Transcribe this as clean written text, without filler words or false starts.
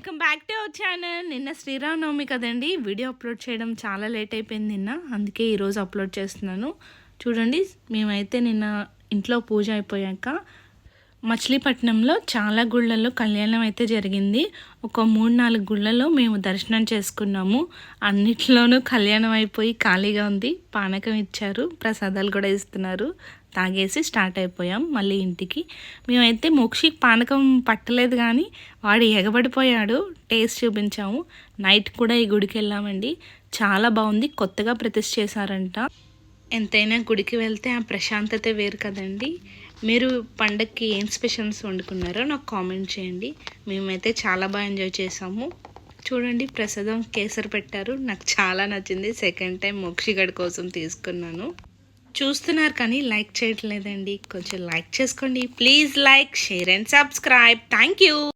Welcome back to our channel. నిన్న శ్రీరామనవమి కదండి, video upload చేయడం చాలా లేట్ అయిపోయింది నిన్న, అందుకే ఈరోజు అప్లోడ్ చేస్తున్నాను. చూడండి, మేమైతే నిన్న ఇంట్లో పూజ అయిపోయాక మచిలీపట్నంలో చాలా గుళ్ళల్లో కళ్యాణం అయితే జరిగింది. ఒక 3-4 గుళ్ళలో మేము దర్శనం చేసుకున్నాము. అన్నిట్లోనూ కళ్యాణం అయిపోయి ఖాళీగా ఉంది. పానకం ఇచ్చారు, ప్రసాదాలు కూడా ఇస్తున్నారు. తాగేసి స్టార్ట్ అయిపోయాం మళ్ళీ ఇంటికి. మేమైతే మోక్షికి పానకం పట్టలేదు, కానీ వాడు ఎగబడిపోయాడు. టేస్ట్ చూపించాము. నైట్ కూడా ఈ గుడికి వెళ్ళామండి. చాలా బాగుంది, కొత్తగా ప్రతిష్ఠ చేశారంట. ఎంతైనా గుడికి వెళ్తే ఆ ప్రశాంతత వేరు కదండి. మీరు పండగకి ఏం స్పెషల్స్ వండుకున్నారో నాకు కామెంట్ చేయండి. మేమైతే చాలా బాగా ఎంజాయ్ చేసాము. చూడండి, ప్రసాదం కేసరి పెట్టారు, నాకు చాలా నచ్చింది. సెకండ్ టైం మోక్షిగడి కోసం తీసుకున్నాను. చూస్తున్నారు కానీ లైక్ చేయట్లేదండి, కొంచెం లైక్ చేసుకోండి please. Like, share and subscribe. Thank you.